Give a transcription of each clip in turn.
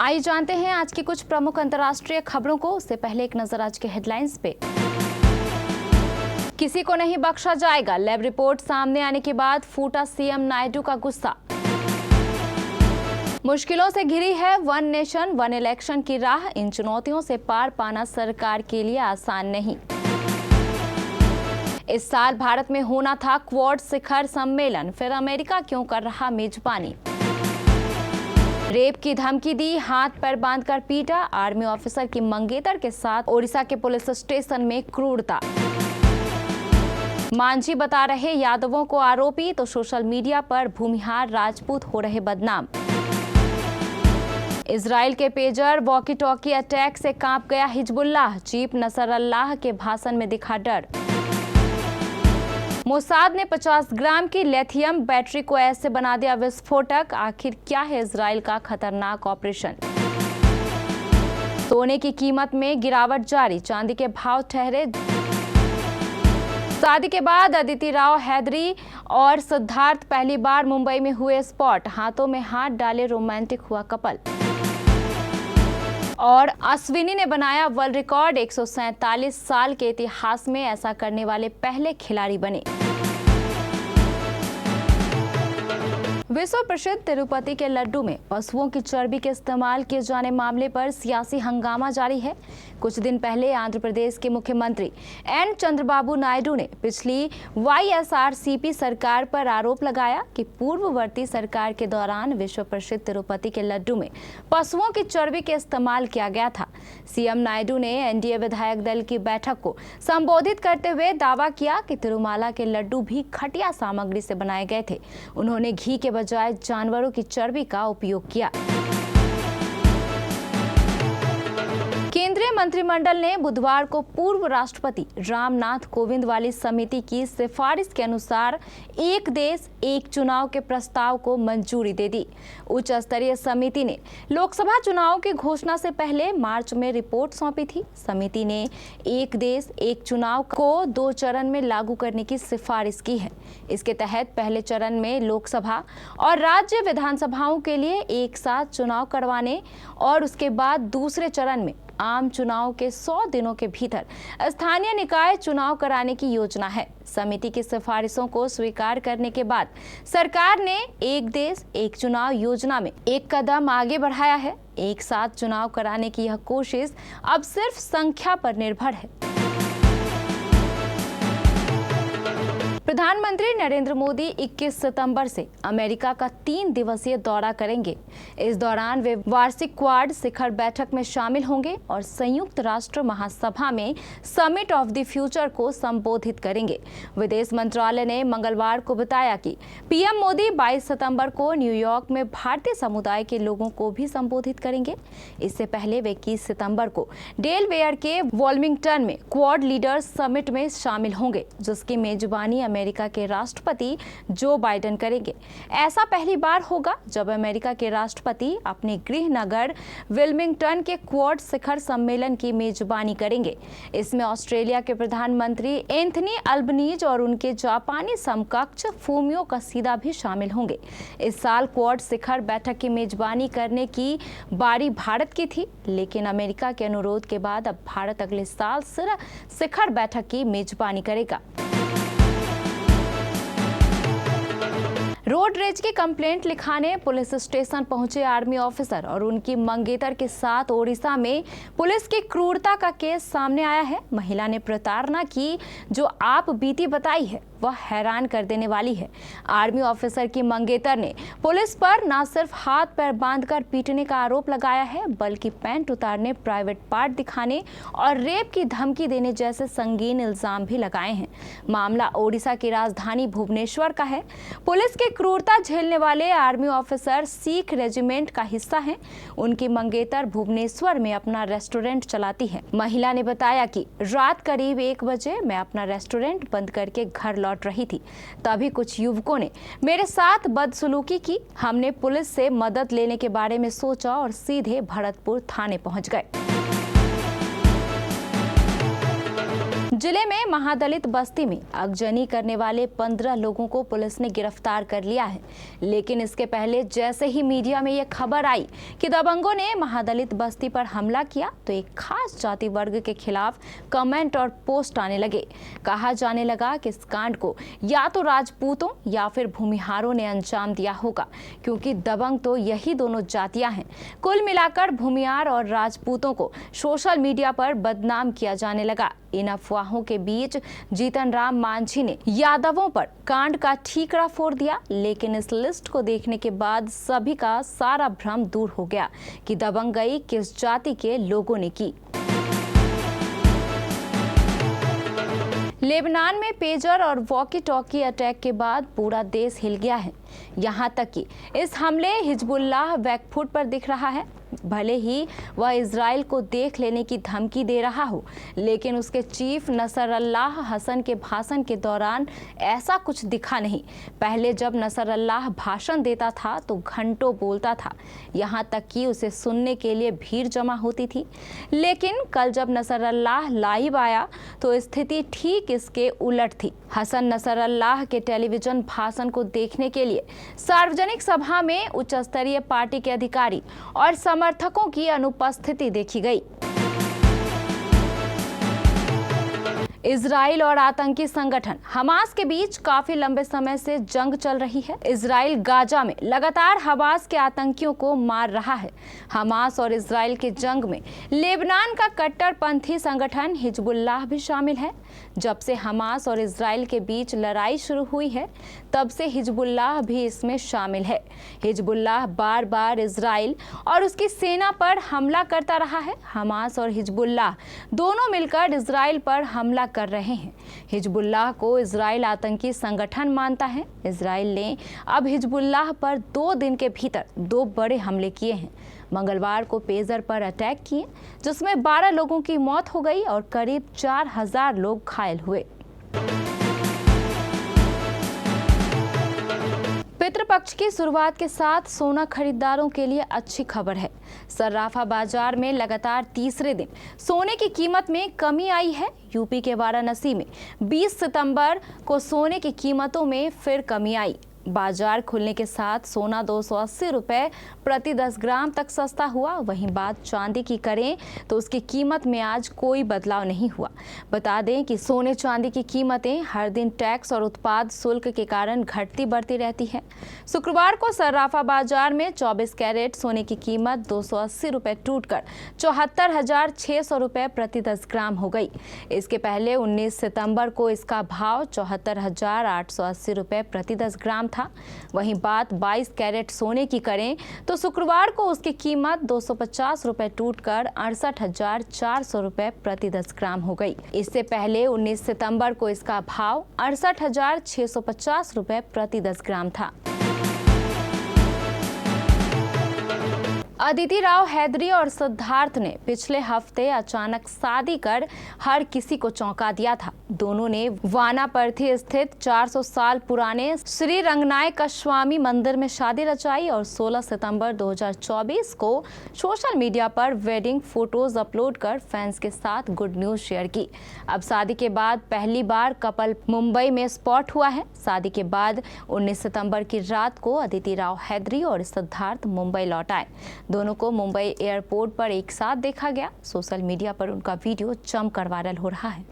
आइए जानते हैं आज की कुछ प्रमुख अंतर्राष्ट्रीय खबरों को। उससे पहले एक नजर आज के हेडलाइंस पे। किसी को नहीं बख्शा जाएगा, लैब रिपोर्ट सामने आने के बाद फूटा सीएम नायडू का गुस्सा। मुश्किलों से घिरी है वन नेशन वन इलेक्शन की राह, इन चुनौतियों से पार पाना सरकार के लिए आसान नहीं। इस साल भारत में होना था क्वाड शिखर सम्मेलन, फिर अमेरिका क्यों कर रहा मेजबानी। रेप की धमकी दी, हाथ पैर बांधकर पीटा, आर्मी ऑफिसर की मंगेतर के साथ ओडिशा के पुलिस स्टेशन में क्रूरता। मांझी बता रहे यादवों को आरोपी, तो सोशल मीडिया पर भूमिहार राजपूत हो रहे बदनाम। इजराइल के पेजर वॉकी टॉकी अटैक से कांप गया हिजबुल्लाह, चीफ नसरल्लाह के भाषण में दिखा डर। मोसाद ने 50 ग्राम की लिथियम बैटरी को ऐसे बना दिया विस्फोटक, आखिर क्या है इजराइल का खतरनाक ऑपरेशन। सोने की कीमत में गिरावट जारी, चांदी के भाव ठहरे। शादी के बाद अदिति राव हैदरी और सिद्धार्थ पहली बार मुंबई में हुए स्पॉट, हाथों में हाथ डाले रोमांटिक हुआ कपल। और अश्विनी ने बनाया वर्ल्ड रिकॉर्ड, 147 साल के इतिहास में ऐसा करने वाले पहले खिलाड़ी बने। विश्व प्रसिद्ध तिरुपति के लड्डू में पशुओं की चर्बी के इस्तेमाल किए जाने मामले पर सियासी हंगामा जारी है। कुछ दिन पहले आंध्र प्रदेश के मुख्यमंत्री एन चंद्रबाबू नायडू ने पिछली वाईएसआरसीपी सरकार पर आरोप लगाया कि पूर्ववर्ती सरकार के दौरान विश्व प्रसिद्ध तिरुपति के लड्डू में पशुओं की चर्बी के इस्तेमाल किया गया था। सीएम नायडू ने एनडीए विधायक दल की बैठक को संबोधित करते हुए दावा किया कि तिरुमाला के लड्डू भी घटिया सामग्री से बनाए गए थे। उन्होंने घी के बजाय जानवरों की चर्बी का उपयोग किया। केंद्रीय मंत्रिमंडल ने बुधवार को पूर्व राष्ट्रपति रामनाथ कोविंद वाली समिति की सिफारिश के अनुसार एक देश एक चुनाव के प्रस्ताव को मंजूरी दे दी। उच्च स्तरीय समिति ने लोकसभा चुनाव की घोषणा से पहले मार्च में रिपोर्ट सौंपी थी। समिति ने एक देश एक चुनाव को 2 चरण में लागू करने की सिफारिश की है। इसके तहत पहले चरण में लोकसभा और राज्य विधानसभाओं के लिए एक साथ चुनाव करवाने और उसके बाद दूसरे चरण में आम चुनाव के 100 दिनों के भीतर स्थानीय निकाय चुनाव कराने की योजना है। समिति की सिफारिशों को स्वीकार करने के बाद सरकार ने एक देश एक चुनाव योजना में एक कदम आगे बढ़ाया है। एक साथ चुनाव कराने की यह कोशिश अब सिर्फ संख्या पर निर्भर है। प्रधानमंत्री नरेंद्र मोदी 21 सितंबर से अमेरिका का 3 दिवसीय दौरा करेंगे। इस दौरान वे वार्षिक क्वाड शिखर बैठक में शामिल होंगे और संयुक्त राष्ट्र महासभा में समिट ऑफ द फ्यूचर को संबोधित करेंगे। विदेश मंत्रालय ने मंगलवार को बताया कि पीएम मोदी 22 सितंबर को न्यूयॉर्क में भारतीय समुदाय के लोगों को भी संबोधित करेंगे। इससे पहले वे 21 सितंबर को डेलवेयर के वॉल्मिंगटन में क्वाड लीडर्स समिट में शामिल होंगे, जिसकी मेजबानी अमेरिका के राष्ट्रपति जो बाइडेन करेंगे। ऐसा पहली बार होगा जब अमेरिका के राष्ट्रपति अपने गृह नगर विल्मिंगटन के क्वाड शिखर सम्मेलन की मेजबानी करेंगे। इसमें ऑस्ट्रेलिया के प्रधानमंत्री एंथनी अल्बनीज और उनके जापानी समकक्ष फूमियो कसीदा भी शामिल होंगे। इस साल क्वाड शिखर बैठक की मेजबानी करने की बारी भारत की थी, लेकिन अमेरिका के अनुरोध के बाद अब भारत अगले साल सिर्फ शिखर बैठक की मेजबानी करेगा। रोड रेज की कंप्लेंट लिखाने पुलिस स्टेशन पहुंचे आर्मी ऑफिसर और उनकी मंगेतर के साथ ओडिशा में पुलिस की क्रूरता का केस सामने आया है। महिला ने प्रताड़ना की जो आप बीती बताई है वह हैरान कर देने वाली है। आर्मी ऑफिसर की मंगेतर ने पुलिस पर न सिर्फ हाथ पैर बांधकर पीटने का आरोप लगाया है, बल्कि पैंट उतारने, प्राइवेट पार्ट दिखाने और रेप की धमकी देने जैसे संगीन इल्जाम भी लगाए हैं। मामला ओडिशा की राजधानी भुवनेश्वर का है। पुलिस की क्रूरता झेलने वाले आर्मी ऑफिसर सिख रेजिमेंट का हिस्सा हैं। उनकी मंगेतर भुवनेश्वर में अपना रेस्टोरेंट चलाती है। महिला ने बताया कि रात करीब 1 बजे मैं अपना रेस्टोरेंट बंद करके घर लौट रही थी, तभी कुछ युवकों ने मेरे साथ बदसलूकी की। हमने पुलिस से मदद लेने के बारे में सोचा और सीधे भरतपुर थाने पहुंच गए। जिले में महादलित बस्ती में आगजनी करने वाले 15 लोगों को पुलिस ने गिरफ्तार कर लिया है। लेकिन इसके पहले जैसे ही मीडिया में यह खबर आई कि दबंगों ने महादलित बस्ती पर हमला किया तो एक खास जाति वर्ग के खिलाफ कमेंट और पोस्ट आने लगे। कहा जाने लगा कि इस कांड को या तो राजपूतों या फिर भूमिहारों ने अंजाम दिया होगा, क्योंकि दबंग तो यही दोनों जातियां हैं। कुल मिलाकर भूमिहार और राजपूतों को सोशल मीडिया पर बदनाम किया जाने लगा। इन अफवाहों के बीच जीतन राम मांझी ने यादवों पर कांड का ठीकरा फोड़ दिया। लेकिन इस लिस्ट को देखने के बाद सभी का सारा भ्रम दूर हो गया कि दबंगई किस जाति के लोगों ने की। लेबनान में पेजर और वॉकी टॉकी अटैक के बाद पूरा देश हिल गया है। यहाँ तक कि इस हमले हिजबुल्लाह बैकफुट पर दिख रहा है। भले ही वह इजराइल को देख लेने की धमकी दे रहा हो, लेकिन उसके चीफ नसरल्लाह हसन के भाषण के दौरान ऐसा कुछ दिखा नहीं। पहले जब नसरल्लाह भाषण देता था तो घंटों बोलता था, यहाँ तक कि उसे सुनने के लिए भीड़ जमा होती थी। लेकिन कल जब नसरल्लाह लाइव आया तो स्थिति ठीक इसके उलट थी। हसन नसरल्लाह के टेलीविजन भाषण को देखने के लिए सार्वजनिक सभा में उच्च स्तरीय पार्टी के अधिकारी और समर्थकों की अनुपस्थिति देखी गई। इजराइल और आतंकी संगठन हमास के बीच काफी लंबे समय से जंग चल रही है। इजराइल गाजा में लगातार हमास के आतंकियों को मार रहा है। हमास और इजराइल के जंग में लेबनान का कट्टरपंथी संगठन हिजबुल्लाह भी शामिल है। जब से हमास और इजराइल के बीच लड़ाई शुरू हुई है, तब से हिजबुल्लाह भी इसमें शामिल है। हिजबुल्लाह बार बार इजराइल और उसकी सेना पर हमला करता रहा है। हमास और हिजबुल्लाह दोनों मिलकर इजराइल पर हमला कर रहे हैं। हिजबुल्लाह को इजराइल आतंकी संगठन मानता है। इजराइल ने अब हिजबुल्लाह पर 2 दिन के भीतर 2 बड़े हमले किए हैं। मंगलवार को पेजर पर अटैक किए, जिसमें 12 लोगों की मौत हो गई और करीब 4000 लोग घायल हुए। पितृपक्ष की शुरुआत के साथ सोना खरीदारों के लिए अच्छी खबर है। सर्राफा बाजार में लगातार तीसरे दिन सोने की कीमत में कमी आई है। यूपी के वाराणसी में 20 सितंबर को सोने की कीमतों में फिर कमी आई। बाजार खुलने के साथ सोना 280 रुपए प्रति 10 ग्राम तक सस्ता हुआ। वहीं बात चांदी की करें तो उसकी कीमत में आज कोई बदलाव नहीं हुआ। बता दें कि सोने चांदी की कीमतें हर दिन टैक्स और उत्पाद शुल्क के कारण घटती बढ़ती रहती है। शुक्रवार को सर्राफा बाजार में 24 कैरेट सोने की कीमत 280 रुपए टूटकर 74,600 रुपए प्रति 10 ग्राम हो गई। इसके पहले 19 सितंबर को इसका भाव 74,880 रुपए प्रति 10 ग्राम था। वहीं बात 22 कैरेट सोने की करें तो शुक्रवार को उसकी कीमत 250 रुपए टूटकर 68,400 रुपए प्रति 10 ग्राम हो गई। इससे पहले 19 सितंबर को इसका भाव 68,650 रुपए प्रति 10 ग्राम था। अदिति राव हैदरी और सिद्धार्थ ने पिछले हफ्ते अचानक शादी कर हर किसी को चौंका दिया था। दोनों ने वानापर्थी स्थित 400 साल पुराने श्री रंगनायक स्वामी मंदिर में शादी रचाई और 16 सितंबर 2024 को सोशल मीडिया पर वेडिंग फोटोज अपलोड कर फैंस के साथ गुड न्यूज शेयर की। अब शादी के बाद पहली बार कपल मुंबई में स्पॉट हुआ है। शादी के बाद 19 सितंबर की रात को अदिति राव हैदरी और सिद्धार्थ मुंबई लौट आए। दोनों को मुंबई एयरपोर्ट पर एक साथ देखा गया। सोशल मीडिया पर उनका वीडियो जमकर वायरल हो रहा है।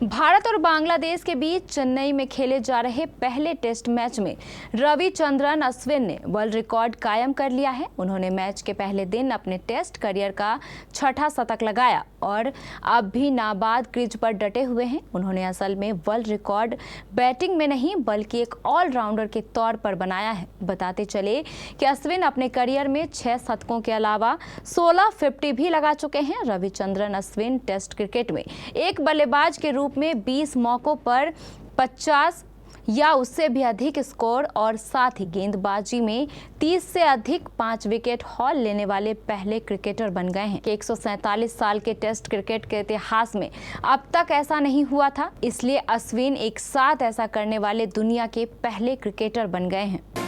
भारत और बांग्लादेश के बीच चेन्नई में खेले जा रहे पहले टेस्ट मैच में रविचंद्रन अश्विन ने वर्ल्ड रिकॉर्ड कायम कर लिया है। उन्होंने मैच के पहले दिन अपने टेस्ट करियर का 6ठा शतक लगाया और अब भी नाबाद क्रीज पर डटे हुए हैं। उन्होंने असल में वर्ल्ड रिकॉर्ड बैटिंग में नहीं बल्कि एक ऑलराउंडर के तौर पर बनाया है। बताते चले कि अश्विन अपने करियर में 6 शतकों के अलावा 16 50 भी लगा चुके हैं। रविचंद्रन अश्विन टेस्ट क्रिकेट में एक बल्लेबाज के रूप में 20 मौकों पर 50 या उससे भी अधिक स्कोर और साथ ही गेंदबाजी में 30 से अधिक 5 विकेट हॉल लेने वाले पहले क्रिकेटर बन गए हैं। 147 साल के टेस्ट क्रिकेट के इतिहास में अब तक ऐसा नहीं हुआ था, इसलिए अश्विन एक साथ ऐसा करने वाले दुनिया के पहले क्रिकेटर बन गए हैं।